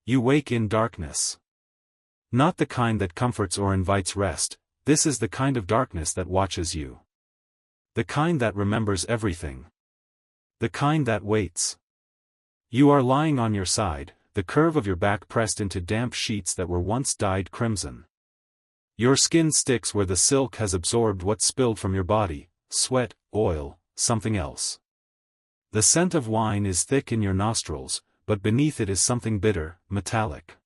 You wake in darkness. Not the kind that comforts or invites rest, this is the kind of darkness that watches you. The kind that remembers everything. The kind that waits. You are lying on your side, the curve of your back pressed into damp sheets that were once dyed crimson. Your skin sticks where the silk has absorbed what spilled from your body, sweat, oil, something else. The scent of wine is thick in your nostrils, but beneath it is something bitter, metallic.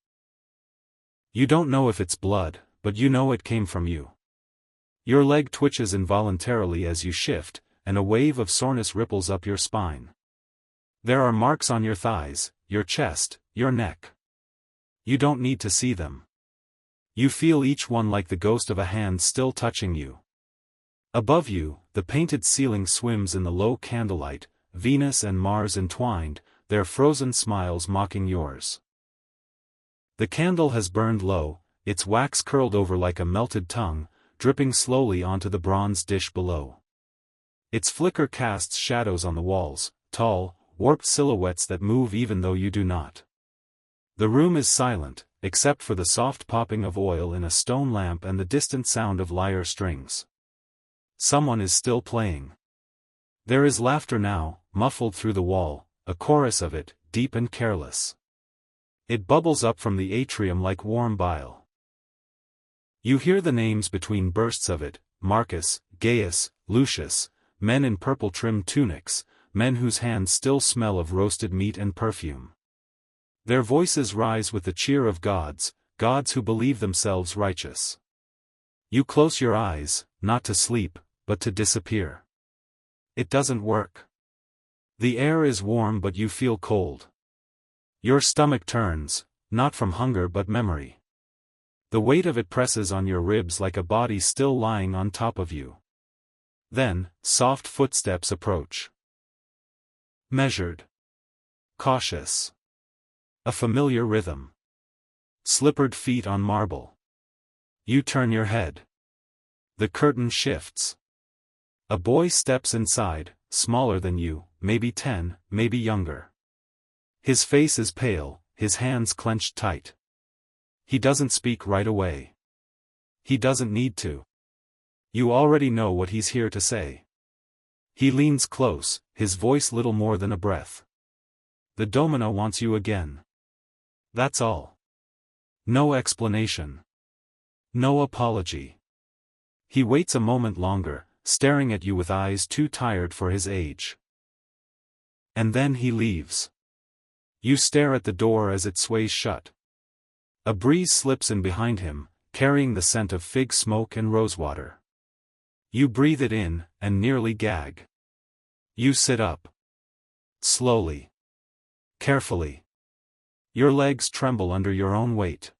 You don't know if it's blood, but you know it came from you. Your leg twitches involuntarily as you shift, and a wave of soreness ripples up your spine. There are marks on your thighs, your chest, your neck. You don't need to see them. You feel each one like the ghost of a hand still touching you. Above you, the painted ceiling swims in the low candlelight, Venus and Mars entwined, their frozen smiles mocking yours. The candle has burned low, its wax curled over like a melted tongue, dripping slowly onto the bronze dish below. Its flicker casts shadows on the walls, tall, warped silhouettes that move even though you do not. The room is silent, except for the soft popping of oil in a stone lamp and the distant sound of lyre strings. Someone is still playing. There is laughter now, muffled through the wall, a chorus of it, deep and careless. It bubbles up from the atrium like warm bile. You hear the names between bursts of it, Marcus, Gaius, Lucius, men in purple-trimmed tunics, men whose hands still smell of roasted meat and perfume. Their voices rise with the cheer of gods, gods who believe themselves righteous. You close your eyes, not to sleep, but to disappear. It doesn't work. The air is warm but you feel cold. Your stomach turns, not from hunger but memory. The weight of it presses on your ribs like a body still lying on top of you. Then, soft footsteps approach. Measured. Cautious. A familiar rhythm. Slippered feet on marble. You turn your head. The curtain shifts. A boy steps inside, smaller than you, maybe 10, maybe younger. His face is pale, his hands clenched tight. He doesn't speak right away. He doesn't need to. You already know what he's here to say. He leans close, his voice little more than a breath. The domino wants you again. That's all. No explanation. No apology. He waits a moment longer, staring at you with eyes too tired for his age. And then he leaves. You stare at the door as it sways shut. A breeze slips in behind him, carrying the scent of fig smoke and rosewater. You breathe it in, and nearly gag. You sit up. Slowly. Carefully. Your legs tremble under your own weight.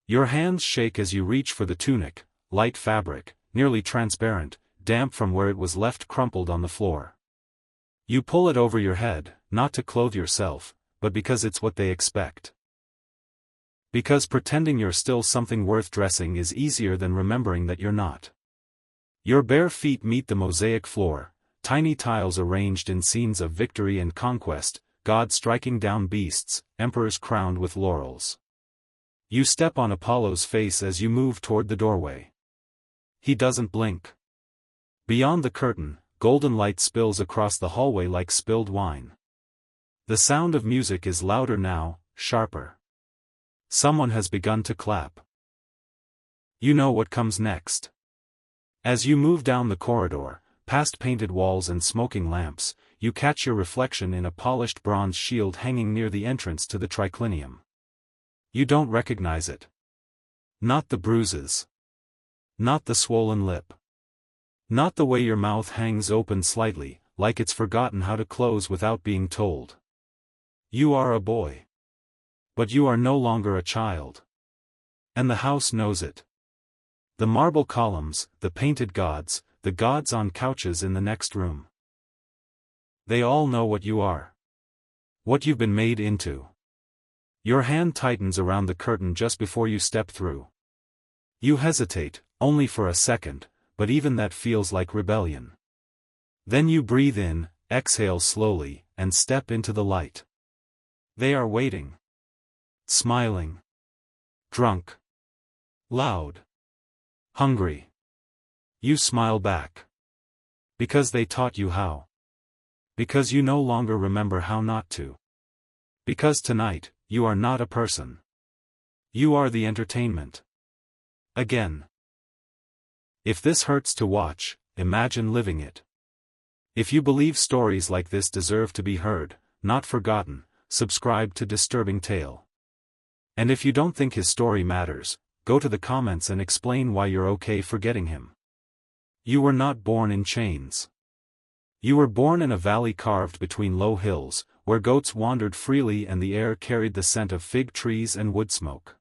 Your hands shake as you reach for the tunic, light fabric, nearly transparent, damp from where it was left crumpled on the floor. You pull it over your head, not to clothe yourself, but because it's what they expect. Because pretending you're still something worth dressing is easier than remembering that you're not. Your bare feet meet the mosaic floor, tiny tiles arranged in scenes of victory and conquest, gods striking down beasts, emperors crowned with laurels. You step on Apollo's face as you move toward the doorway. He doesn't blink. Beyond the curtain, golden light spills across the hallway like spilled wine. The sound of music is louder now, sharper. Someone has begun to clap. You know what comes next. As you move down the corridor, past painted walls and smoking lamps, you catch your reflection in a polished bronze shield hanging near the entrance to the triclinium. You don't recognize it. Not the bruises. Not the swollen lip. Not the way your mouth hangs open slightly, like it's forgotten how to close without being told. You are a boy. But you are no longer a child. And the house knows it. The marble columns, the painted gods, the gods on couches in the next room. They all know what you are. What you've been made into. Your hand tightens around the curtain just before you step through. You hesitate, only for a second, but even that feels like rebellion. Then you breathe in, exhale slowly, and step into the light. They are waiting. smiling, drunk, loud, hungry. You smile back. Because they taught you how. Because you no longer remember how not to. Because tonight, you are not a person. You are the entertainment. Again. If this hurts to watch, imagine living it. If you believe stories like this deserve to be heard, not forgotten, subscribe to Disturbing Tale. And if you don't think his story matters, go to the comments and explain why you're okay forgetting him. You were not born in chains. You were born in a valley carved between low hills, where goats wandered freely and the air carried the scent of fig trees and wood smoke.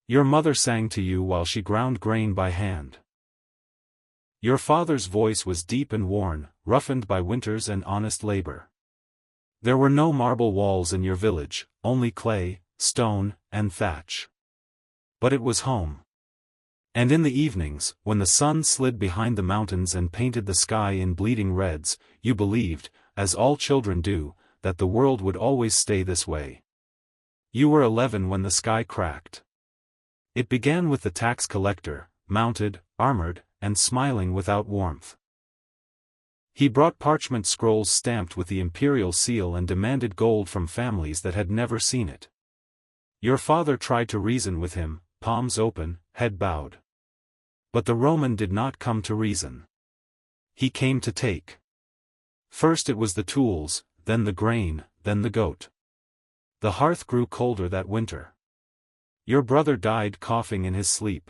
Your mother sang to you while she ground grain by hand. Your father's voice was deep and worn, roughened by winters and honest labor. There were no marble walls in your village, only clay, stone, and thatch. But it was home. And in the evenings, when the sun slid behind the mountains and painted the sky in bleeding reds, you believed, as all children do, that the world would always stay this way. You were 11 when the sky cracked. It began with the tax collector, mounted, armored, and smiling without warmth. He brought parchment scrolls stamped with the imperial seal and demanded gold from families that had never seen it. Your father tried to reason with him, palms open, head bowed. But the Roman did not come to reason. He came to take. First it was the tools, then the grain, then the goat. The hearth grew colder that winter. Your brother died coughing in his sleep.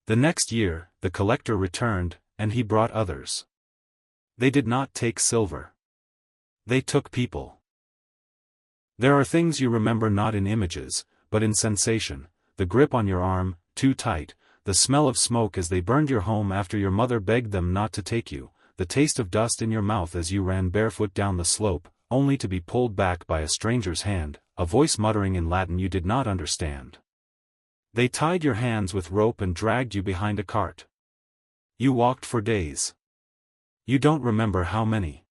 The next year, the collector returned, and he brought others. They did not take silver. They took people. There are things you remember not in images, but in sensation, the grip on your arm, too tight, the smell of smoke as they burned your home after your mother begged them not to take you, the taste of dust in your mouth as you ran barefoot down the slope, only to be pulled back by a stranger's hand, a voice muttering in Latin you did not understand. They tied your hands with rope and dragged you behind a cart. You walked for days. You don't remember how many.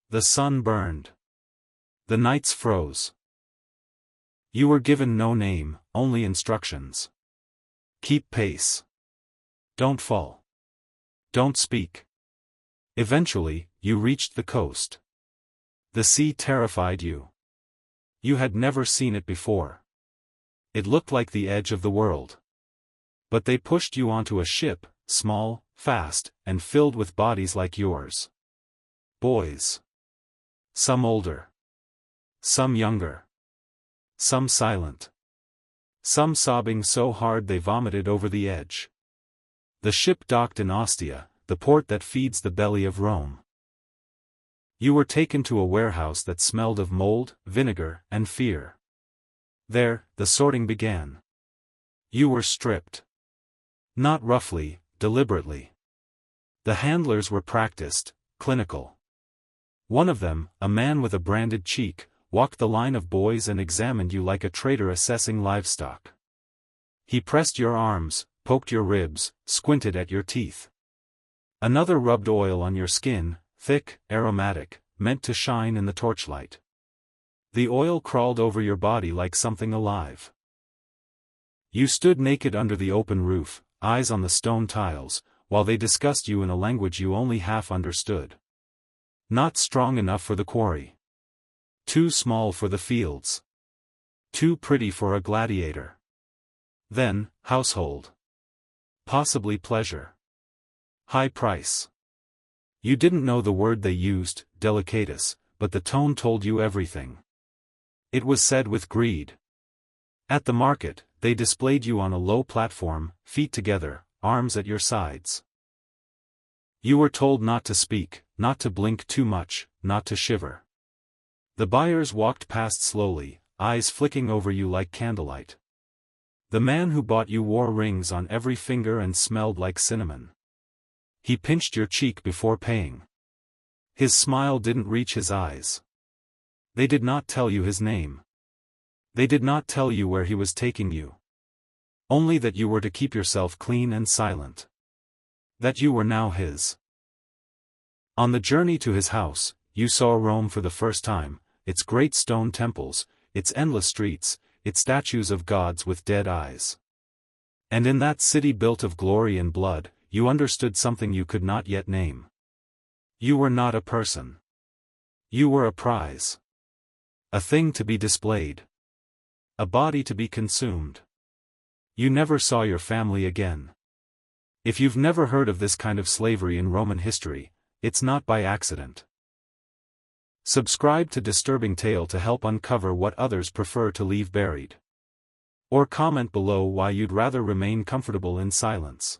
The sun burned. The nights froze. You were given no name, only instructions. Keep pace. Don't fall. Don't speak. Eventually, you reached the coast. The sea terrified you. You had never seen it before. It looked like the edge of the world. But they pushed you onto a ship, small, fast, and filled with bodies like yours. Boys. Some older. Some younger. Some silent. Some sobbing so hard they vomited over the edge. The ship docked in Ostia, the port that feeds the belly of Rome. You were taken to a warehouse that smelled of mold, vinegar, and fear. There, the sorting began. You were stripped. Not roughly, deliberately. The handlers were practiced, clinical. One of them, a man with a branded cheek, walked the line of boys and examined you like a trader assessing livestock. He pressed your arms, poked your ribs, squinted at your teeth. Another rubbed oil on your skin, thick, aromatic, meant to shine in the torchlight. The oil crawled over your body like something alive. You stood naked under the open roof, eyes on the stone tiles, while they discussed you in a language you only half understood. Not strong enough for the quarry. Too small for the fields. Too pretty for a gladiator. Then, household. Possibly pleasure. High price. You didn't know the word they used, delicatus, but the tone told you everything. It was said with greed. At the market, they displayed you on a low platform, feet together, arms at your sides. You were told not to speak, not to blink too much, not to shiver. The buyers walked past slowly, eyes flicking over you like candlelight. The man who bought you wore rings on every finger and smelled like cinnamon. He pinched your cheek before paying. His smile didn't reach his eyes. They did not tell you his name. They did not tell you where he was taking you. Only that you were to keep yourself clean and silent. That you were now his. On the journey to his house, you saw Rome for the first time, its great stone temples, its endless streets, its statues of gods with dead eyes. And in that city built of glory and blood, you understood something you could not yet name. You were not a person. You were a prize. A thing to be displayed. A body to be consumed. You never saw your family again. If you've never heard of this kind of slavery in Roman history, it's not by accident. Subscribe to Disturbing Tale to help uncover what others prefer to leave buried. Or comment below why you'd rather remain comfortable in silence.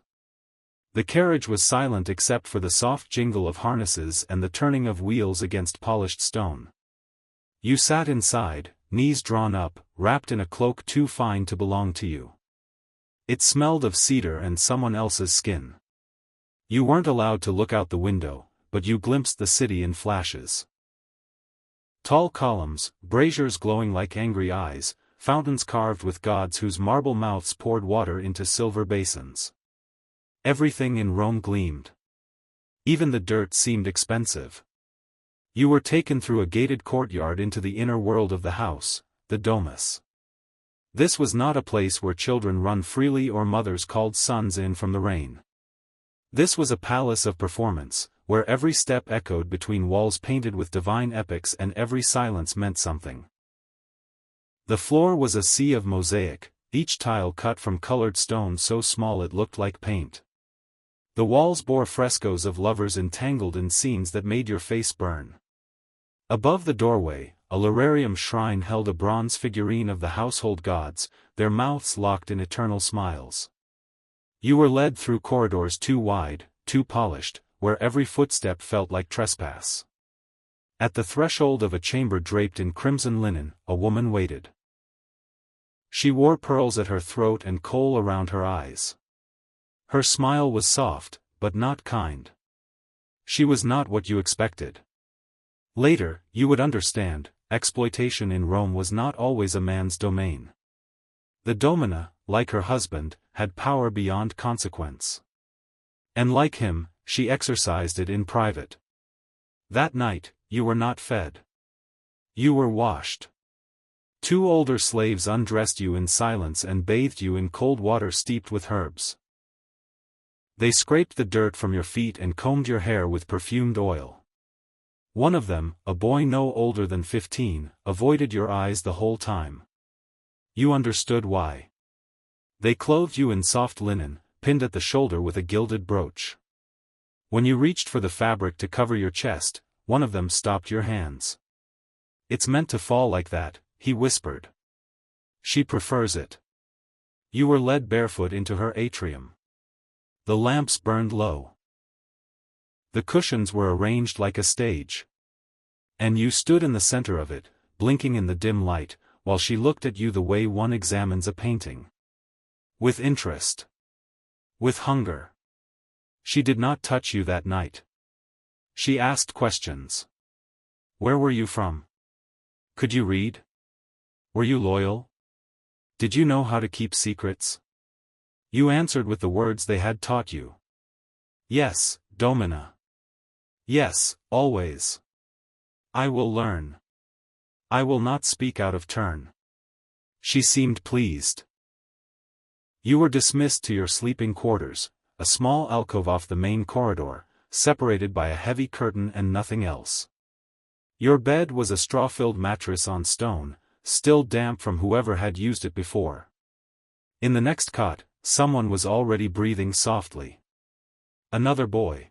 The carriage was silent except for the soft jingle of harnesses and the turning of wheels against polished stone. You sat inside, knees drawn up, wrapped in a cloak too fine to belong to you. It smelled of cedar and someone else's skin. You weren't allowed to look out the window, but you glimpsed the city in flashes. Tall columns, braziers glowing like angry eyes, fountains carved with gods whose marble mouths poured water into silver basins. Everything in Rome gleamed. Even the dirt seemed expensive. You were taken through a gated courtyard into the inner world of the house, the domus. This was not a place where children run freely or mothers called sons in from the rain. This was a palace of performance, where every step echoed between walls painted with divine epics and every silence meant something. The floor was a sea of mosaic, each tile cut from colored stone so small it looked like paint. The walls bore frescoes of lovers entangled in scenes that made your face burn. Above the doorway, a lararium shrine held a bronze figurine of the household gods, their mouths locked in eternal smiles. You were led through corridors too wide, too polished, where every footstep felt like trespass. At the threshold of a chamber draped in crimson linen, a woman waited. She wore pearls at her throat and kohl around her eyes. Her smile was soft, but not kind. She was not what you expected. Later, you would understand, exploitation in Rome was not always a man's domain. The domina, like her husband, had power beyond consequence. And like him, she exercised it in private. That night, you were not fed. You were washed. Two older slaves undressed you in silence and bathed you in cold water steeped with herbs. They scraped the dirt from your feet and combed your hair with perfumed oil. One of them, a boy no older than 15, avoided your eyes the whole time. You understood why. They clothed you in soft linen, pinned at the shoulder with a gilded brooch. When you reached for the fabric to cover your chest, one of them stopped your hands. "It's meant to fall like that," he whispered. "She prefers it." You were led barefoot into her atrium. The lamps burned low. The cushions were arranged like a stage. And you stood in the center of it, blinking in the dim light, while she looked at you the way one examines a painting. With interest. With hunger. She did not touch you that night. She asked questions. Where were you from? Could you read? Were you loyal? Did you know how to keep secrets? You answered with the words they had taught you. Yes, Domina. Yes, always. I will learn. I will not speak out of turn. She seemed pleased. You were dismissed to your sleeping quarters, a small alcove off the main corridor, separated by a heavy curtain and nothing else. Your bed was a straw-filled mattress on stone, still damp from whoever had used it before. In the next cot, someone was already breathing softly. Another boy.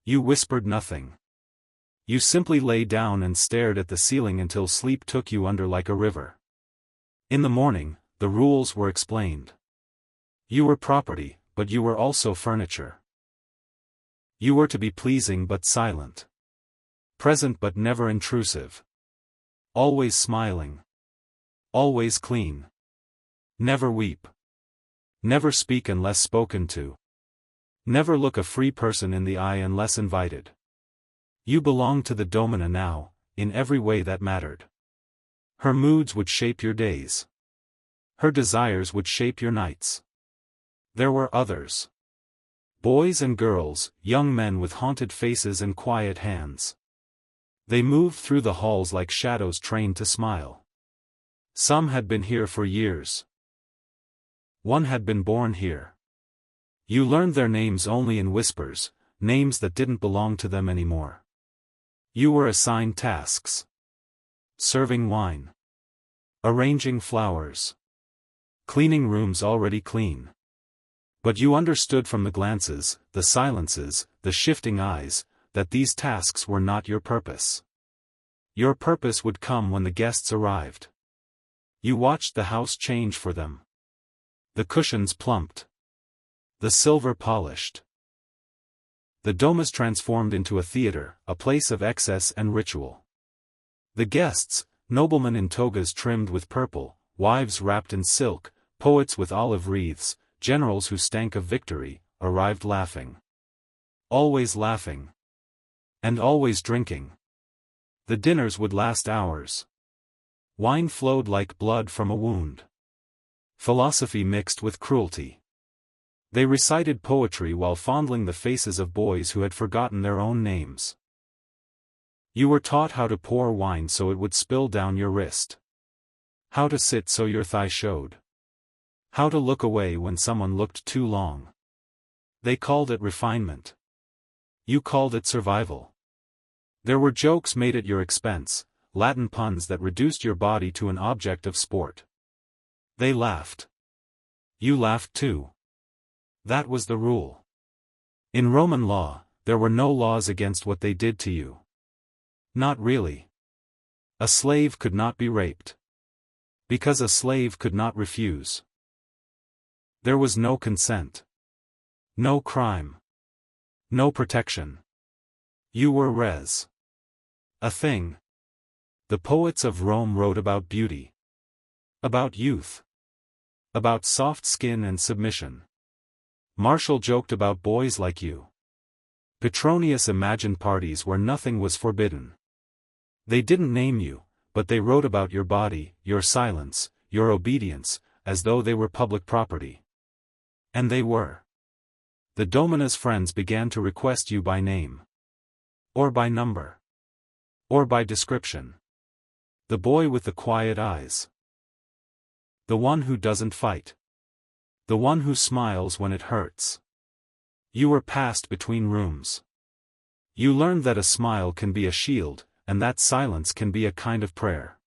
You whispered nothing. You simply lay down and stared at the ceiling until sleep took you under like a river. In the morning, the rules were explained. You were property, but you were also furniture. You were to be pleasing but silent. Present but never intrusive. Always smiling. Always clean. Never weep. Never speak unless spoken to. Never look a free person in the eye unless invited. You belonged to the Domina now, in every way that mattered. Her moods would shape your days. Her desires would shape your nights. There were others. Boys and girls, young men with haunted faces and quiet hands. They moved through the halls like shadows trained to smile. Some had been here for years. One had been born here. You learned their names only in whispers, names that didn't belong to them anymore. You were assigned tasks. Serving wine. Arranging flowers. Cleaning rooms already clean. But you understood from the glances, the silences, the shifting eyes, that these tasks were not your purpose. Your purpose would come when the guests arrived. You watched the house change for them. The cushions plumped. The silver polished. The domus transformed into a theater, a place of excess and ritual. The guests, noblemen in togas trimmed with purple, wives wrapped in silk, poets with olive wreaths, generals who stank of victory, arrived laughing. Always laughing. And always drinking. The dinners would last hours. Wine flowed like blood from a wound. Philosophy mixed with cruelty. They recited poetry while fondling the faces of boys who had forgotten their own names. You were taught how to pour wine so it would spill down your wrist. How to sit so your thigh showed. How to look away when someone looked too long. They called it refinement. You called it survival. There were jokes made at your expense, Latin puns that reduced your body to an object of sport. They laughed. You laughed too. That was the rule. In Roman law, there were no laws against what they did to you. Not really. A slave could not be raped. Because a slave could not refuse. There was no consent. No crime. No protection. You were res. A thing. The poets of Rome wrote about beauty. About youth. About soft skin and submission. Martial joked about boys like you. Petronius imagined parties where nothing was forbidden. They didn't name you, but they wrote about your body, your silence, your obedience, as though they were public property. And they were. The Domina's friends began to request you by name. Or by number. Or by description. The boy with the quiet eyes. The one who doesn't fight. The one who smiles when it hurts. You were passed between rooms. You learned that a smile can be a shield, and that silence can be a kind of prayer.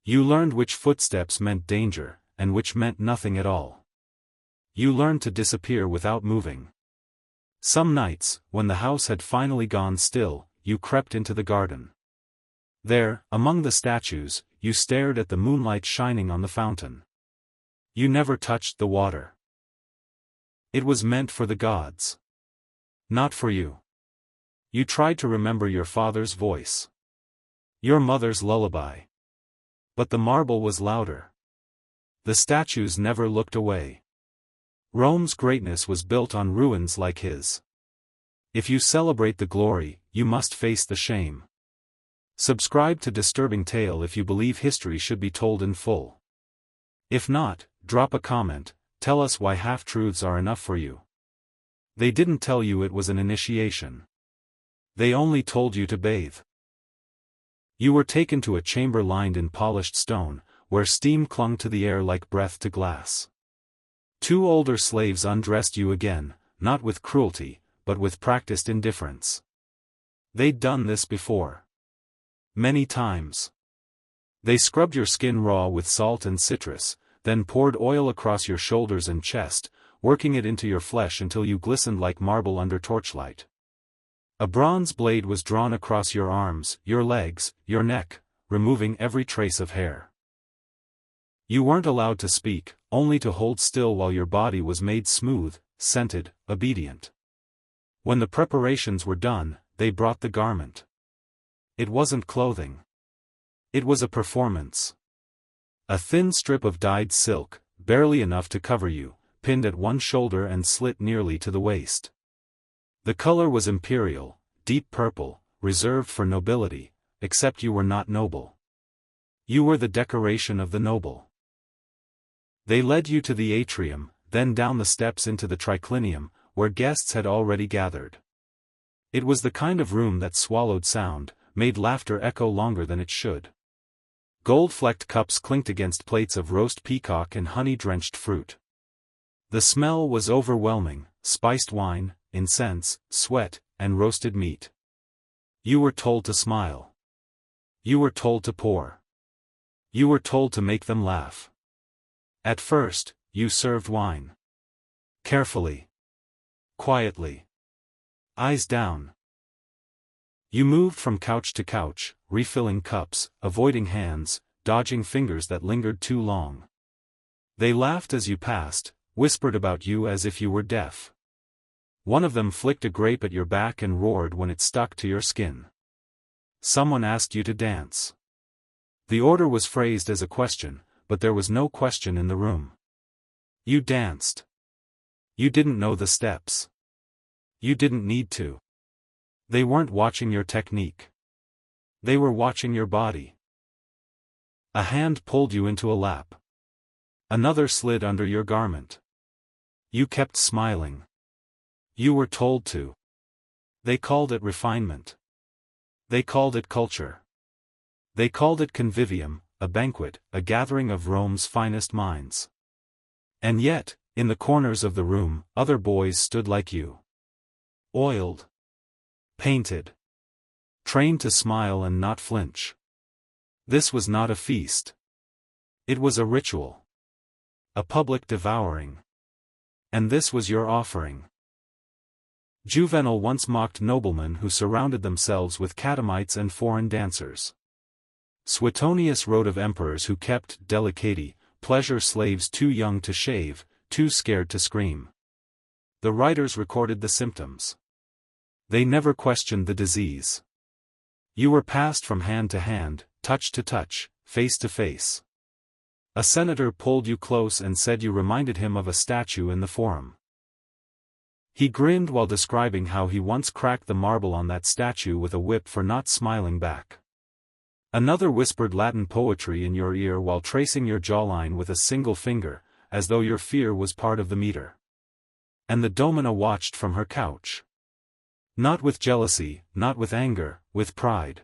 You learned which footsteps meant danger, and which meant nothing at all. You learned to disappear without moving. Some nights, when the house had finally gone still, you crept into the garden. There, among the statues, you stared at the moonlight shining on the fountain. You never touched the water. It was meant for the gods. Not for you. You tried to remember your father's voice. Your mother's lullaby. But the marble was louder. The statues never looked away. Rome's greatness was built on ruins like his. If you celebrate the glory, you must face the shame. Subscribe to Disturbing Tale if you believe history should be told in full. If not, drop a comment, tell us why half-truths are enough for you. They didn't tell you it was an initiation. They only told you to bathe. You were taken to a chamber lined in polished stone, where steam clung to the air like breath to glass. 2 older slaves undressed you again, not with cruelty, but with practiced indifference. They'd done this before. Many times. They scrubbed your skin raw with salt and citrus, then poured oil across your shoulders and chest, working it into your flesh until you glistened like marble under torchlight. A bronze blade was drawn across your arms, your legs, your neck, removing every trace of hair. You weren't allowed to speak, only to hold still while your body was made smooth, scented, obedient. When the preparations were done, they brought the garment. It wasn't clothing. It was a performance. A thin strip of dyed silk, barely enough to cover you, pinned at one shoulder and slit nearly to the waist. The color was imperial, deep purple, reserved for nobility, except you were not noble. You were the decoration of the noble. They led you to the atrium, then down the steps into the triclinium, where guests had already gathered. It was the kind of room that swallowed sound, made laughter echo longer than it should. Gold-flecked cups clinked against plates of roast peacock and honey-drenched fruit. The smell was overwhelming: spiced wine, incense, sweat, and roasted meat. You were told to smile. You were told to pour. You were told to make them laugh. At first, you served wine. Carefully. Quietly. Eyes down. You moved from couch to couch, refilling cups, avoiding hands, dodging fingers that lingered too long. They laughed as you passed, whispered about you as if you were deaf. One of them flicked a grape at your back and roared when it stuck to your skin. Someone asked you to dance. The order was phrased as a question, but there was no question in the room. You danced. You didn't know the steps. You didn't need to. They weren't watching your technique. They were watching your body. A hand pulled you into a lap. Another slid under your garment. You kept smiling. You were told to. They called it refinement. They called it culture. They called it convivium, a banquet, a gathering of Rome's finest minds. And yet, in the corners of the room, other boys stood like you. Oiled. Painted. Trained to smile and not flinch. This was not a feast. It was a ritual. A public devouring. And this was your offering. Juvenal once mocked noblemen who surrounded themselves with catamites and foreign dancers. Suetonius wrote of emperors who kept delicati, pleasure slaves too young to shave, too scared to scream. The writers recorded the symptoms. They never questioned the disease. You were passed from hand to hand, touch to touch, face to face. A senator pulled you close and said you reminded him of a statue in the Forum. He grinned while describing how he once cracked the marble on that statue with a whip for not smiling back. Another whispered Latin poetry in your ear while tracing your jawline with a single finger, as though your fear was part of the meter. And the domina watched from her couch. Not with jealousy, not with anger, with pride.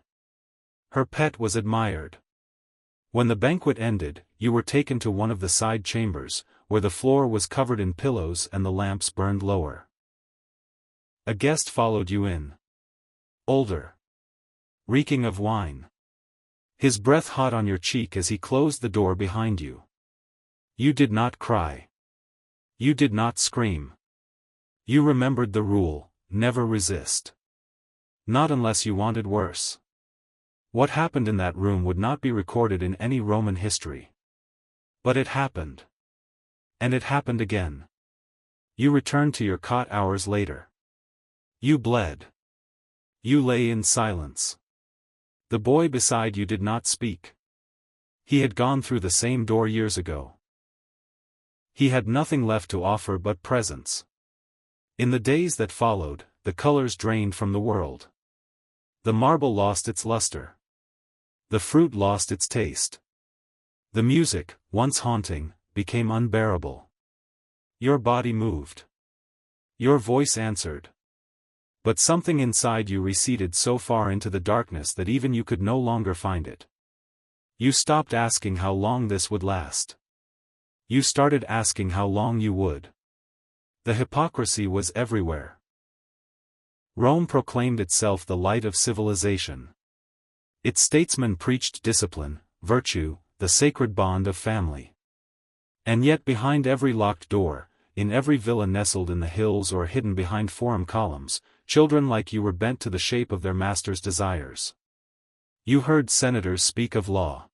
Her pet was admired. When the banquet ended, you were taken to one of the side chambers, where the floor was covered in pillows and the lamps burned lower. A guest followed you in. Older. Reeking of wine. His breath hot on your cheek as he closed the door behind you. You did not cry. You did not scream. You remembered the rule: never resist. Not unless you wanted worse. What happened in that room would not be recorded in any Roman history. But it happened. And it happened again. You returned to your cot hours later. You bled. You lay in silence. The boy beside you did not speak. He had gone through the same door years ago. He had nothing left to offer but presence. In the days that followed, the colors drained from the world. The marble lost its luster. The fruit lost its taste. The music, once haunting, became unbearable. Your body moved. Your voice answered. But something inside you receded so far into the darkness that even you could no longer find it. You stopped asking how long this would last. You started asking how long you would. The hypocrisy was everywhere. Rome proclaimed itself the light of civilization. Its statesmen preached discipline, virtue, the sacred bond of family. And yet behind every locked door, in every villa nestled in the hills or hidden behind forum columns, children like you were bent to the shape of their masters' desires. You heard senators speak of law.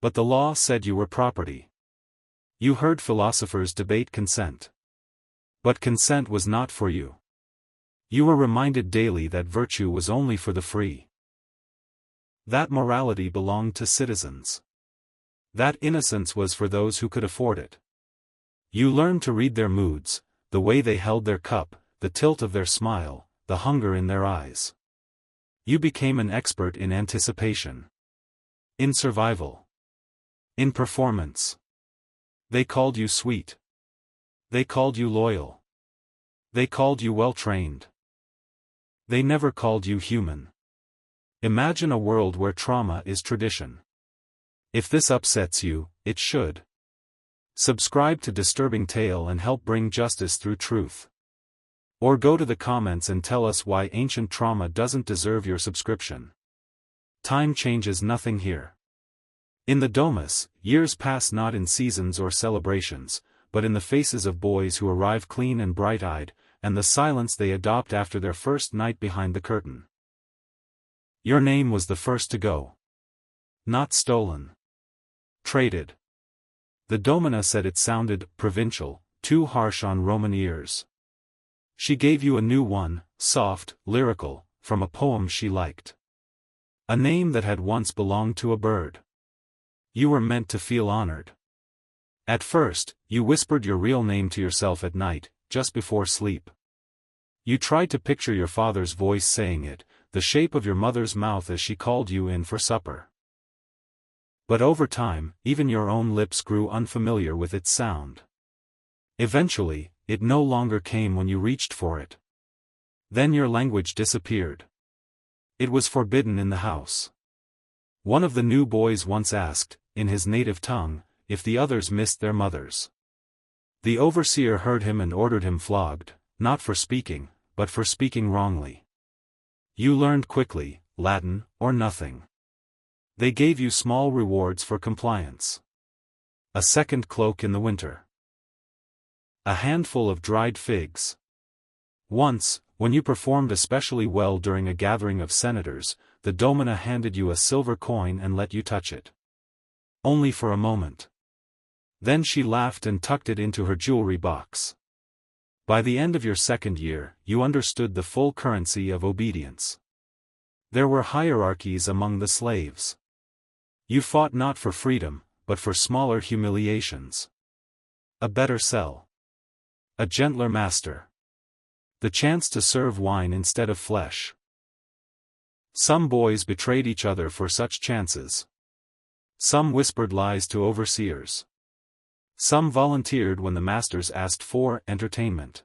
But the law said you were property. You heard philosophers debate consent. But consent was not for you. You were reminded daily that virtue was only for the free. That morality belonged to citizens. That innocence was for those who could afford it. You learned to read their moods, the way they held their cup, the tilt of their smile, the hunger in their eyes. You became an expert in anticipation. In survival. In performance. They called you sweet. They called you loyal. They called you well-trained. They never called you human. Imagine a world where trauma is tradition. If this upsets you, it should. Subscribe to Disturbing Tale and help bring justice through truth. Or go to the comments and tell us why ancient trauma doesn't deserve your subscription. Time changes nothing here. In the Domus, years pass not in seasons or celebrations, but in the faces of boys who arrive clean and bright-eyed, and the silence they adopt after their first night behind the curtain. Your name was the first to go. Not stolen. Traded. The Domina said it sounded provincial, too harsh on Roman ears. She gave you a new one, soft, lyrical, from a poem she liked. A name that had once belonged to a bird. You were meant to feel honored. At first, you whispered your real name to yourself at night, just before sleep. You tried to picture your father's voice saying it, the shape of your mother's mouth as she called you in for supper. But over time, even your own lips grew unfamiliar with its sound. Eventually, it no longer came when you reached for it. Then your language disappeared. It was forbidden in the house. One of the new boys once asked, in his native tongue, if the others missed their mothers. The overseer heard him and ordered him flogged, not for speaking, but for speaking wrongly. You learned quickly, Latin, or nothing. They gave you small rewards for compliance. A second cloak in the winter. A handful of dried figs. Once, when you performed especially well during a gathering of senators, the Domina handed you a silver coin and let you touch it. Only for a moment. Then she laughed and tucked it into her jewelry box. By the end of your second year, you understood the full currency of obedience. There were hierarchies among the slaves. You fought not for freedom, but for smaller humiliations. A better cell. A gentler master. The chance to serve wine instead of flesh. Some boys betrayed each other for such chances. Some whispered lies to overseers. Some volunteered when the masters asked for entertainment.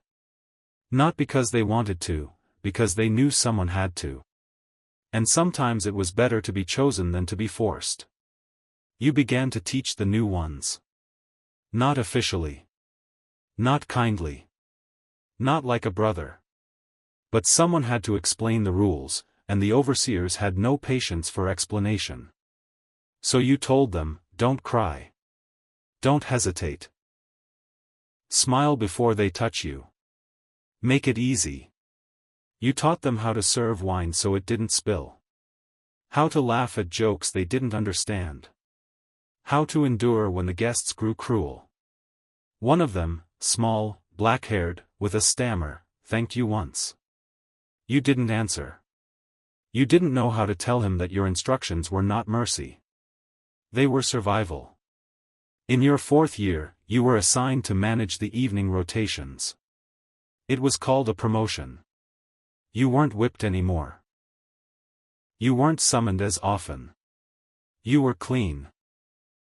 Not because they wanted to, because they knew someone had to. And sometimes it was better to be chosen than to be forced. You began to teach the new ones. Not officially. Not kindly. Not like a brother. But someone had to explain the rules, and the overseers had no patience for explanation. So you told them, don't cry. Don't hesitate. Smile before they touch you. Make it easy. You taught them how to serve wine so it didn't spill. How to laugh at jokes they didn't understand. How to endure when the guests grew cruel. One of them, small, black-haired, with a stammer, thanked you once. You didn't answer. You didn't know how to tell him that your instructions were not mercy. They were survival. In your fourth year, you were assigned to manage the evening rotations. It was called a promotion. You weren't whipped anymore. You weren't summoned as often. You were clean.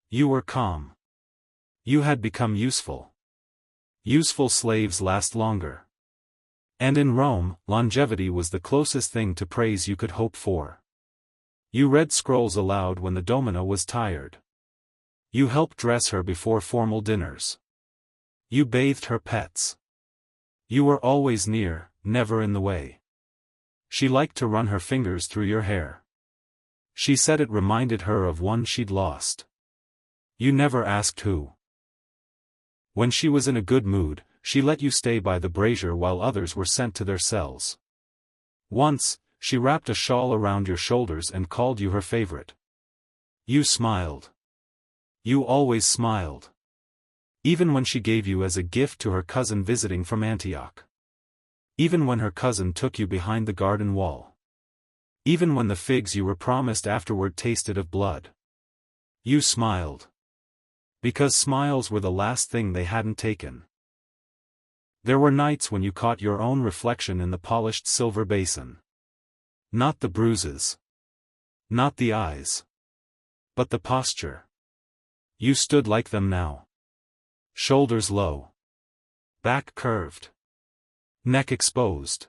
You were calm. You had become useful. Useful slaves last longer. And in Rome, longevity was the closest thing to praise you could hope for. You read scrolls aloud when the Domina was tired. You helped dress her before formal dinners. You bathed her pets. You were always near, never in the way. She liked to run her fingers through your hair. She said it reminded her of one she'd lost. You never asked who. When she was in a good mood, she let you stay by the brazier while others were sent to their cells. Once, she wrapped a shawl around your shoulders and called you her favorite. You smiled. You always smiled. Even when she gave you as a gift to her cousin visiting from Antioch. Even when her cousin took you behind the garden wall. Even when the figs you were promised afterward tasted of blood. You smiled. Because smiles were the last thing they hadn't taken. There were nights when you caught your own reflection in the polished silver basin. Not the bruises. Not the eyes. But the posture. You stood like them now. Shoulders low. Back curved. Neck exposed.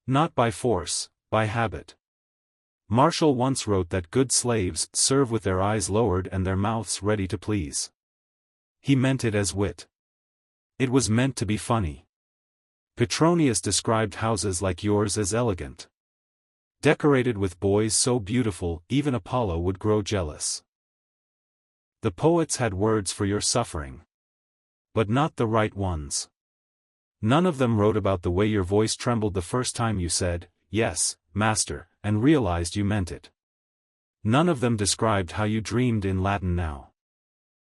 Not by force, by habit. Marshall once wrote that good slaves serve with their eyes lowered and their mouths ready to please. He meant it as wit. It was meant to be funny. Petronius described houses like yours as elegant. Decorated with boys so beautiful, even Apollo would grow jealous. The poets had words for your suffering. But not the right ones. None of them wrote about the way your voice trembled the first time you said, "Yes, master," and realized you meant it. None of them described how you dreamed in Latin now.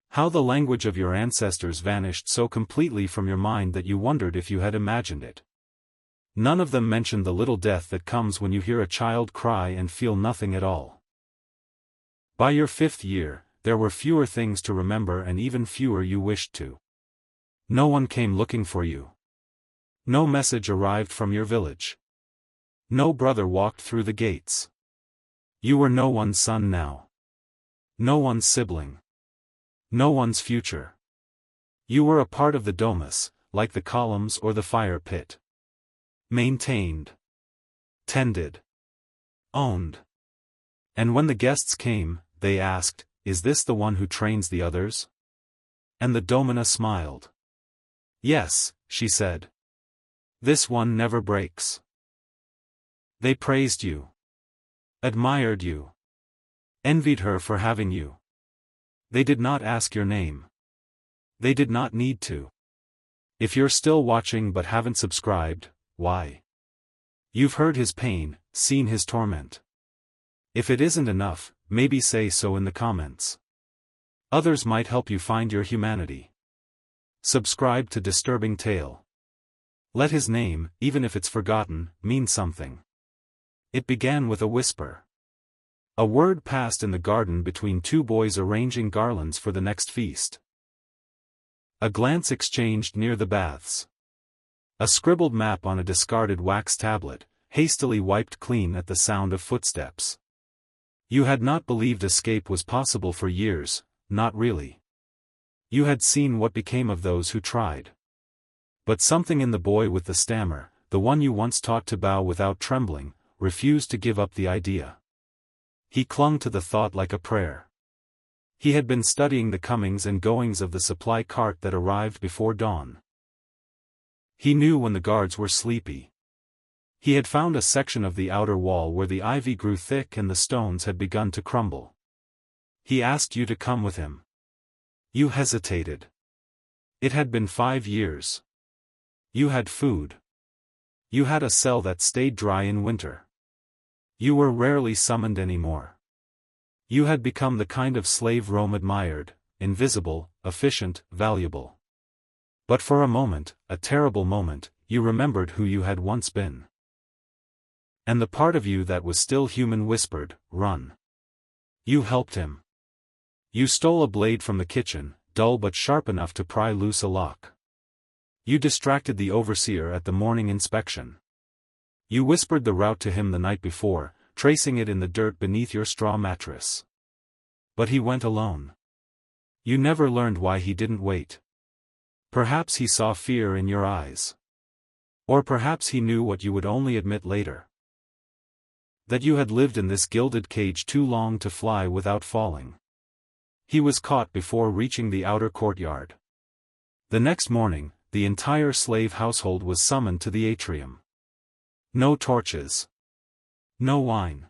How the language of your ancestors vanished so completely from your mind that you wondered if you had imagined it. None of them mentioned the little death that comes when you hear a child cry and feel nothing at all. By your 5th year, there were fewer things to remember and even fewer you wished to. No one came looking for you. No message arrived from your village. No brother walked through the gates. You were no one's son now. No one's sibling. No one's future. You were a part of the domus, like the columns or the fire pit. Maintained. Tended. Owned. And when the guests came, they asked, "Is this the one who trains the others?" And the domina smiled. "Yes," she said. "This one never breaks." They praised you. Admired you. Envied her for having you. They did not ask your name. They did not need to. If you're still watching but haven't subscribed, why? You've heard his pain, seen his torment. If it isn't enough, maybe say so in the comments. Others might help you find your humanity. Subscribe to Disturbing Tale. Let his name, even if it's forgotten, mean something. It began with a whisper. A word passed in the garden between two boys arranging garlands for the next feast. A glance exchanged near the baths. A scribbled map on a discarded wax tablet, hastily wiped clean at the sound of footsteps. You had not believed escape was possible for years, not really. You had seen what became of those who tried. But something in the boy with the stammer, the one you once taught to bow without trembling, refused to give up the idea. He clung to the thought like a prayer. He had been studying the comings and goings of the supply cart that arrived before dawn. He knew when the guards were sleepy. He had found a section of the outer wall where the ivy grew thick and the stones had begun to crumble. He asked you to come with him. You hesitated. It had been 5 years. You had food. You had a cell that stayed dry in winter. You were rarely summoned anymore. You had become the kind of slave Rome admired, invisible, efficient, valuable. But for a moment, a terrible moment, you remembered who you had once been. And the part of you that was still human whispered, "Run." You helped him. You stole a blade from the kitchen, dull but sharp enough to pry loose a lock. You distracted the overseer at the morning inspection. You whispered the route to him the night before, tracing it in the dirt beneath your straw mattress. But he went alone. You never learned why he didn't wait. Perhaps he saw fear in your eyes. Or perhaps he knew what you would only admit later. That you had lived in this gilded cage too long to fly without falling. He was caught before reaching the outer courtyard. The next morning, the entire slave household was summoned to the atrium. No torches. No wine.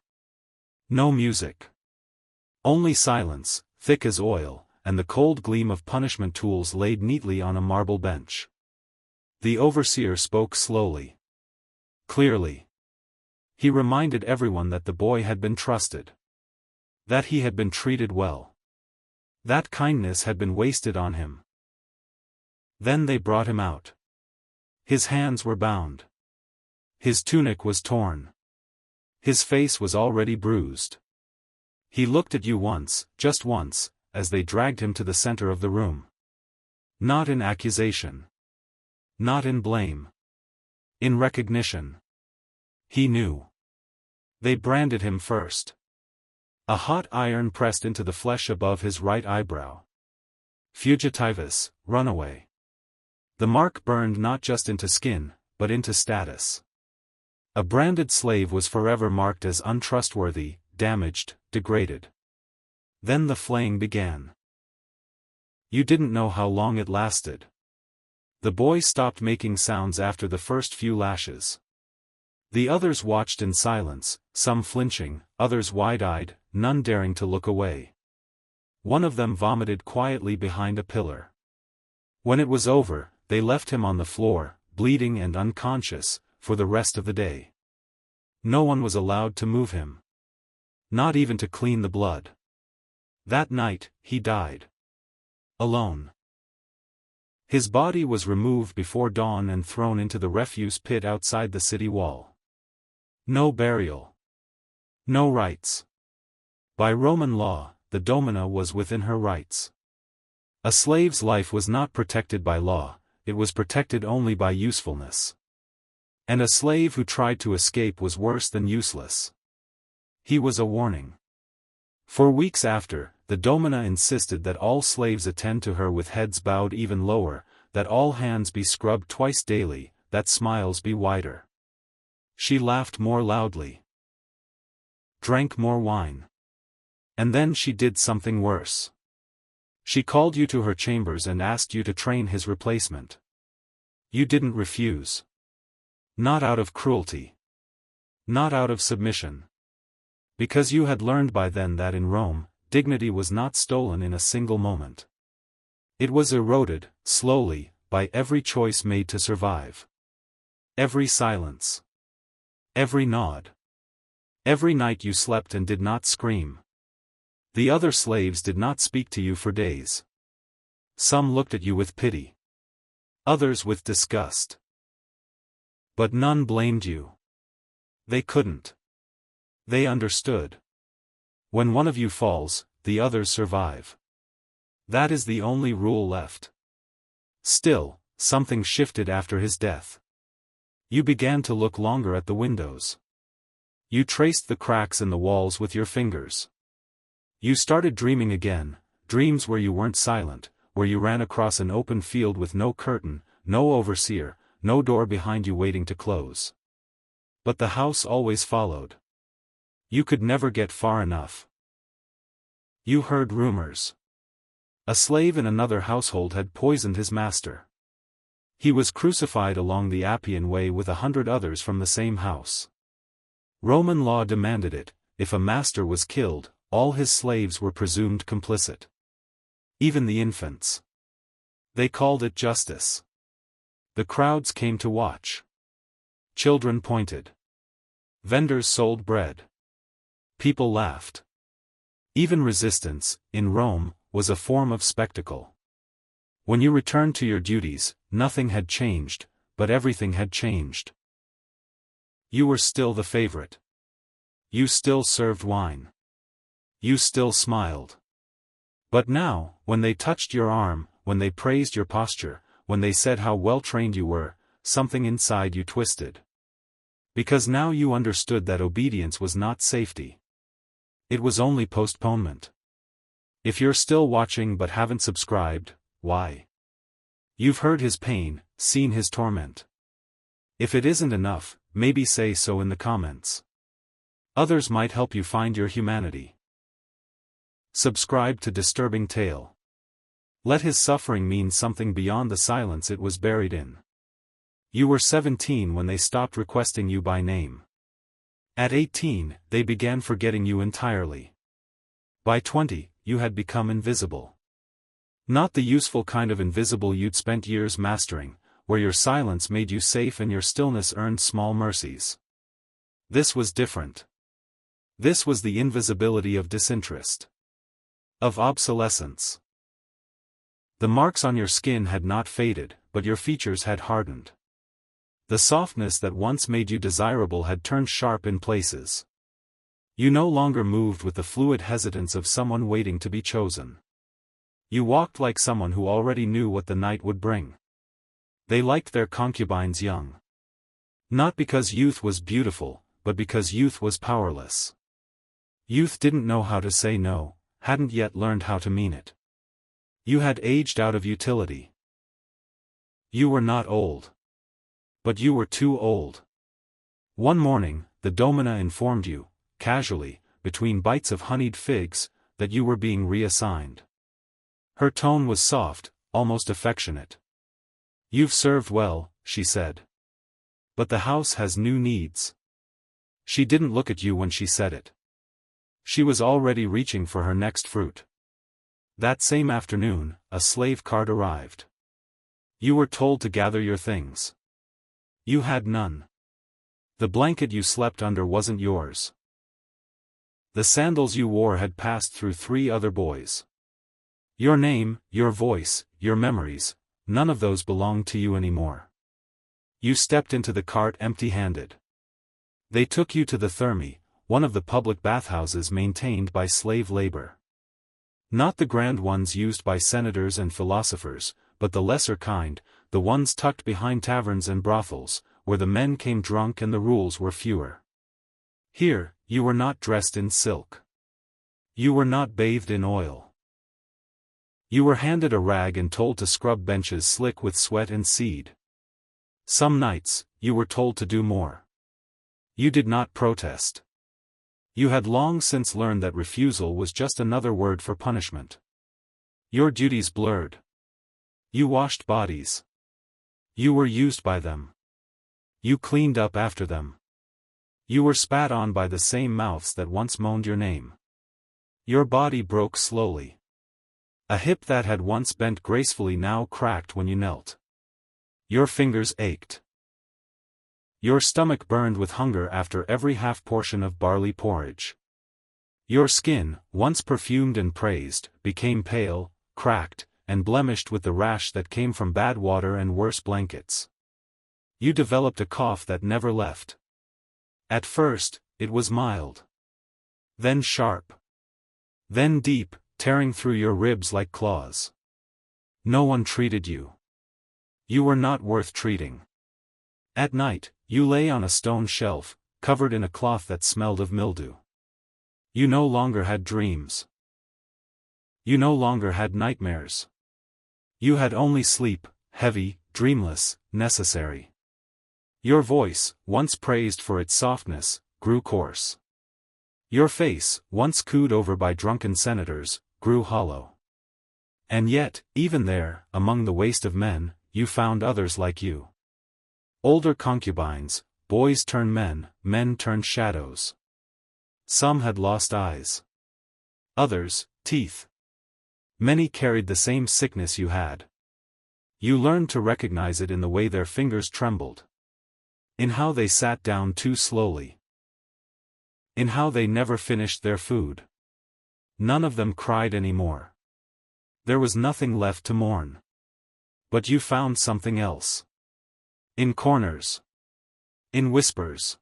No music. Only silence, thick as oil, and the cold gleam of punishment tools laid neatly on a marble bench. The overseer spoke slowly. Clearly. He reminded everyone that the boy had been trusted. That he had been treated well. That kindness had been wasted on him. Then they brought him out. His hands were bound. His tunic was torn. His face was already bruised. He looked at you once, just once, as they dragged him to the center of the room. Not in accusation. Not in blame. In recognition. He knew. They branded him first. A hot iron pressed into the flesh above his right eyebrow. Fugitivus, runaway. The mark burned not just into skin, but into status. A branded slave was forever marked as untrustworthy, damaged, degraded. Then the flaying began. You didn't know how long it lasted. The boy stopped making sounds after the first few lashes. The others watched in silence, some flinching, others wide-eyed, none daring to look away. One of them vomited quietly behind a pillar. When it was over, they left him on the floor, bleeding and unconscious, for the rest of the day. No one was allowed to move him. Not even to clean the blood. That night, he died. Alone. His body was removed before dawn and thrown into the refuse pit outside the city wall. No burial. No rites. By Roman law, the domina was within her rights. A slave's life was not protected by law, it was protected only by usefulness. And a slave who tried to escape was worse than useless. He was a warning. For weeks after, the domina insisted that all slaves attend to her with heads bowed even lower, that all hands be scrubbed twice daily, that smiles be wider. She laughed more loudly. Drank more wine. And then she did something worse. She called you to her chambers and asked you to train his replacement. You didn't refuse. Not out of cruelty. Not out of submission. Because you had learned by then that in Rome, dignity was not stolen in a single moment. It was eroded, slowly, by every choice made to survive. Every silence. Every nod. Every night you slept and did not scream. The other slaves did not speak to you for days. Some looked at you with pity. Others with disgust. But none blamed you. They couldn't. They understood. When one of you falls, the others survive. That is the only rule left. Still, something shifted after his death. You began to look longer at the windows. You traced the cracks in the walls with your fingers. You started dreaming again, dreams where you weren't silent, where you ran across an open field with no curtain, no overseer, no door behind you waiting to close. But the house always followed. You could never get far enough. You heard rumors. A slave in another household had poisoned his master. He was crucified along the Appian Way with 100 others from the same house. Roman law demanded it. If a master was killed, all his slaves were presumed complicit. Even the infants. They called it justice. The crowds came to watch. Children pointed. Vendors sold bread. People laughed. Even resistance, in Rome, was a form of spectacle. When you returned to your duties, nothing had changed, but everything had changed. You were still the favorite. You still served wine. You still smiled. But now, when they touched your arm, when they praised your posture, when they said how well trained you were, something inside you twisted. Because now you understood that obedience was not safety. It was only postponement. If you're still watching but haven't subscribed, why? You've heard his pain, seen his torment. If it isn't enough, maybe say so in the comments. Others might help you find your humanity. Subscribe to Disturbing Tale. Let his suffering mean something beyond the silence it was buried in. You were 17 when they stopped requesting you by name. At 18, they began forgetting you entirely. By 20, you had become invisible. Not the useful kind of invisible you'd spent years mastering, where your silence made you safe and your stillness earned small mercies. This was different. This was the invisibility of disinterest. Of obsolescence. The marks on your skin had not faded, but your features had hardened. The softness that once made you desirable had turned sharp in places. You no longer moved with the fluid hesitance of someone waiting to be chosen. You walked like someone who already knew what the night would bring. They liked their concubines young. Not because youth was beautiful, but because youth was powerless. Youth didn't know how to say no, hadn't yet learned how to mean it. You had aged out of utility. You were not old. But you were too old. One morning, the domina informed you, casually, between bites of honeyed figs, that you were being reassigned. Her tone was soft, almost affectionate. "You've served well," she said. "But the house has new needs." She didn't look at you when she said it. She was already reaching for her next fruit. That same afternoon, a slave cart arrived. You were told to gather your things. You had none. The blanket you slept under wasn't yours. The sandals you wore had passed through 3 other boys. Your name, your voice, your memories, none of those belonged to you anymore. You stepped into the cart empty-handed. They took you to the thermae, one of the public bathhouses maintained by slave labor. Not the grand ones used by senators and philosophers, but the lesser kind, the ones tucked behind taverns and brothels, where the men came drunk and the rules were fewer. Here, you were not dressed in silk. You were not bathed in oil. You were handed a rag and told to scrub benches slick with sweat and seed. Some nights, you were told to do more. You did not protest. You had long since learned that refusal was just another word for punishment. Your duties blurred. You washed bodies. You were used by them. You cleaned up after them. You were spat on by the same mouths that once moaned your name. Your body broke slowly. A hip that had once bent gracefully now cracked when you knelt. Your fingers ached. Your stomach burned with hunger after every half-portion of barley porridge. Your skin, once perfumed and praised, became pale, cracked, and blemished with the rash that came from bad water and worse blankets. You developed a cough that never left. At first, it was mild. Then sharp. Then deep, tearing through your ribs like claws. No one treated you. You were not worth treating. At night, you lay on a stone shelf, covered in a cloth that smelled of mildew. You no longer had dreams. You no longer had nightmares. You had only sleep, heavy, dreamless, necessary. Your voice, once praised for its softness, grew coarse. Your face, once cooed over by drunken senators, grew hollow. And yet, even there, among the waste of men, you found others like you. Older concubines, boys turned men, men turned shadows. Some had lost eyes. Others, teeth. Many carried the same sickness you had. You learned to recognize it in the way their fingers trembled. In how they sat down too slowly. In how they never finished their food. None of them cried anymore. There was nothing left to mourn. But you found something else. In corners. In whispers.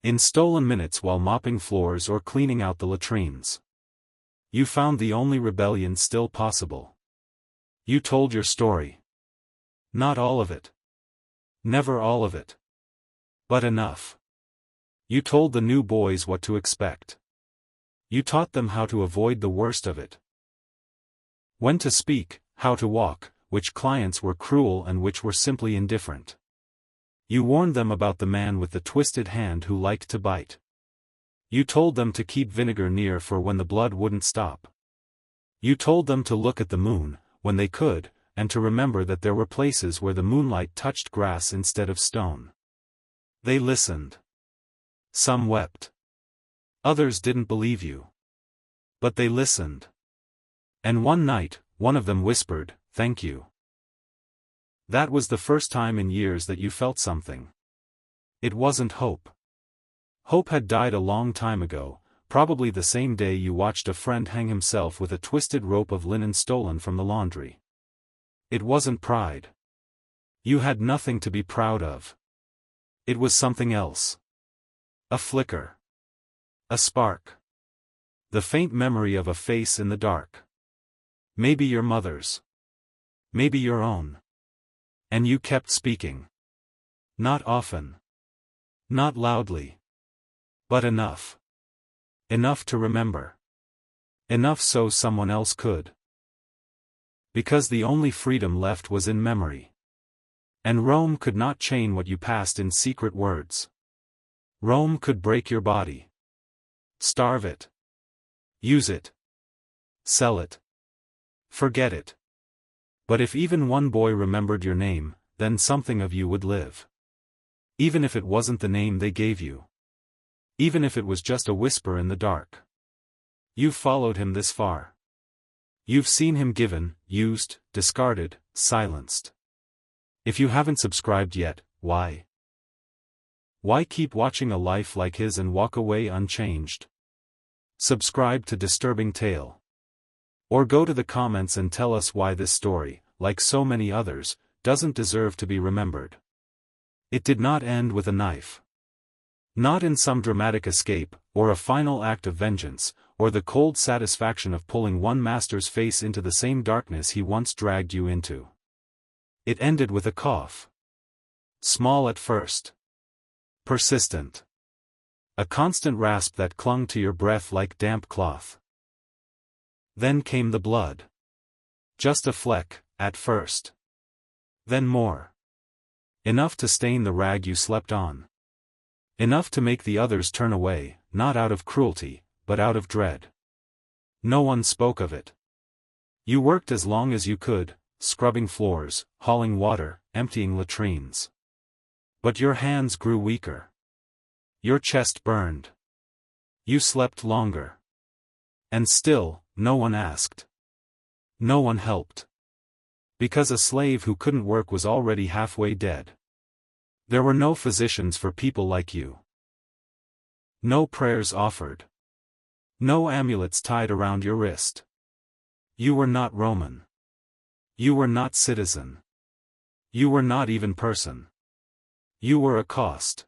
In stolen minutes while mopping floors or cleaning out the latrines. You found the only rebellion still possible. You told your story. Not all of it. Never all of it. But enough. You told the new boys what to expect. You taught them how to avoid the worst of it. When to speak, how to walk, which clients were cruel and which were simply indifferent. You warned them about the man with the twisted hand who liked to bite. You told them to keep vinegar near for when the blood wouldn't stop. You told them to look at the moon, when they could, and to remember that there were places where the moonlight touched grass instead of stone. They listened. Some wept. Others didn't believe you. But they listened. And one night, one of them whispered, "Thank you." That was the first time in years that you felt something. It wasn't hope. Hope had died a long time ago, probably the same day you watched a friend hang himself with a twisted rope of linen stolen from the laundry. It wasn't pride. You had nothing to be proud of. It was something else. A flicker. A spark. The faint memory of a face in the dark. Maybe your mother's. Maybe your own. And you kept speaking. Not often. Not loudly. But enough. Enough to remember. Enough so someone else could. Because the only freedom left was in memory. And Rome could not chain what you passed in secret words. Rome could break your body. Starve it. Use it. Sell it. Forget it. But if even one boy remembered your name, then something of you would live. Even if it wasn't the name they gave you. Even if it was just a whisper in the dark. You've followed him this far. You've seen him given, used, discarded, silenced. If you haven't subscribed yet, why? Why keep watching a life like his and walk away unchanged? Subscribe to Disturbing Tale. Or go to the comments and tell us why this story, like so many others, doesn't deserve to be remembered. It did not end with a knife. Not in some dramatic escape, or a final act of vengeance, or the cold satisfaction of pulling one master's face into the same darkness he once dragged you into. It ended with a cough. Small at first. Persistent. A constant rasp that clung to your breath like damp cloth. Then came the blood. Just a fleck, at first. Then more. Enough to stain the rag you slept on. Enough to make the others turn away, not out of cruelty, but out of dread. No one spoke of it. You worked as long as you could, scrubbing floors, hauling water, emptying latrines. But your hands grew weaker. Your chest burned. You slept longer. And still, no one asked. No one helped. Because a slave who couldn't work was already halfway dead. There were no physicians for people like you. No prayers offered. No amulets tied around your wrist. You were not Roman. You were not citizen. You were not even person. You were a cost.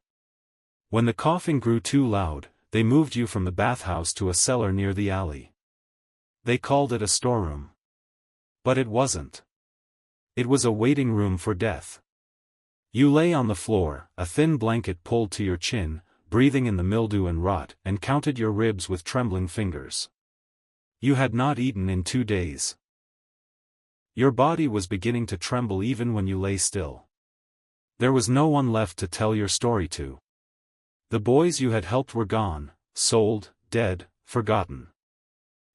When the coughing grew too loud, they moved you from the bathhouse to a cellar near the alley. They called it a storeroom. But it wasn't. It was a waiting room for death. You lay on the floor, a thin blanket pulled to your chin, breathing in the mildew and rot, and counted your ribs with trembling fingers. You had not eaten in 2 days. Your body was beginning to tremble even when you lay still. There was no one left to tell your story to. The boys you had helped were gone, sold, dead, forgotten.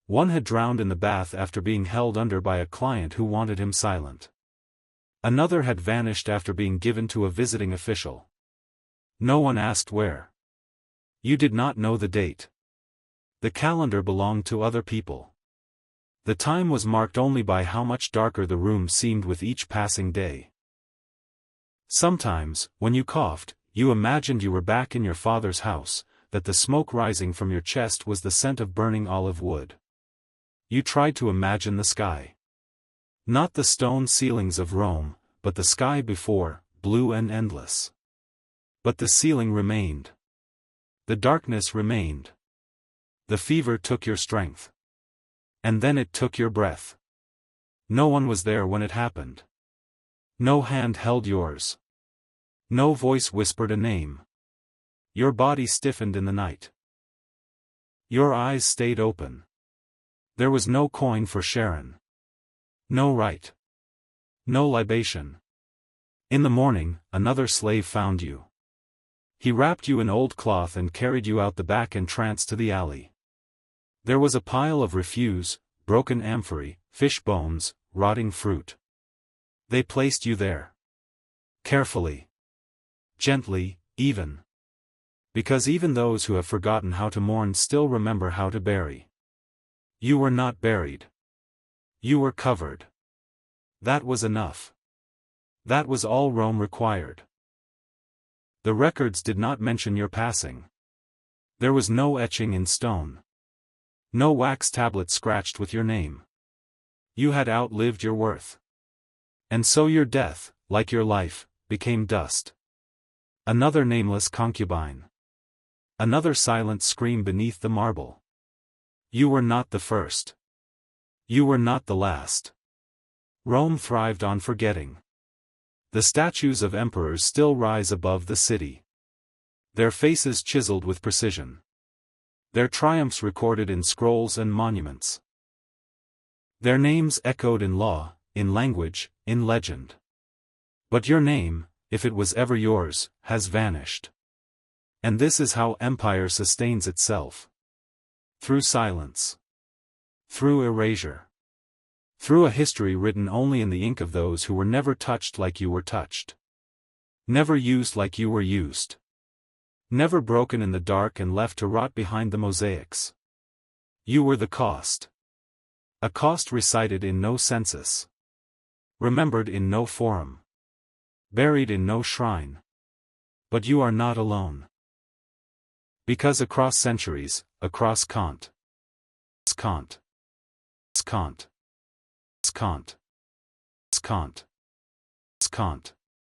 One had drowned in the bath after being held under by a client who wanted him silent. Another had vanished after being given to a visiting official. No one asked where. You did not know the date. The calendar belonged to other people. The time was marked only by how much darker the room seemed with each passing day. Sometimes, when you coughed, you imagined you were back in your father's house, that the smoke rising from your chest was the scent of burning olive wood. You tried to imagine the sky. Not the stone ceilings of Rome, but the sky before, blue and endless. But the ceiling remained. The darkness remained. The fever took your strength. And then it took your breath. No one was there when it happened. No hand held yours. No voice whispered a name. Your body stiffened in the night. Your eyes stayed open. There was no coin for Sharon. No rite. No libation. In the morning, another slave found you. He wrapped you in old cloth and carried you out the back entrance to the alley. There was a pile of refuse, broken amphorae, fish bones, rotting fruit. They placed you there. Carefully. Gently, even. Because even those who have forgotten how to mourn still remember how to bury. You were not buried. You were covered. That was enough. That was all Rome required. The records did not mention your passing. There was no etching in stone. No wax tablet scratched with your name. You had outlived your worth. And so your death, like your life, became dust. Another nameless concubine. Another silent scream beneath the marble. You were not the first. You were not the last. Rome thrived on forgetting. The statues of emperors still rise above the city. Their faces chiseled with precision. Their triumphs recorded in scrolls and monuments. Their names echoed in law, in language, in legend. But your name, if it was ever yours, has vanished. And this is how empire sustains itself. Through silence. Through erasure. Through a history written only in the ink of those who were never touched like you were touched. Never used like you were used. Never broken in the dark and left to rot behind the mosaics. You were the cost. A cost recited in no census. Remembered in no forum. Buried in no shrine. But you are not alone. Because across centuries, across Kant. Kant. Kant. Kant. Kant. Kant.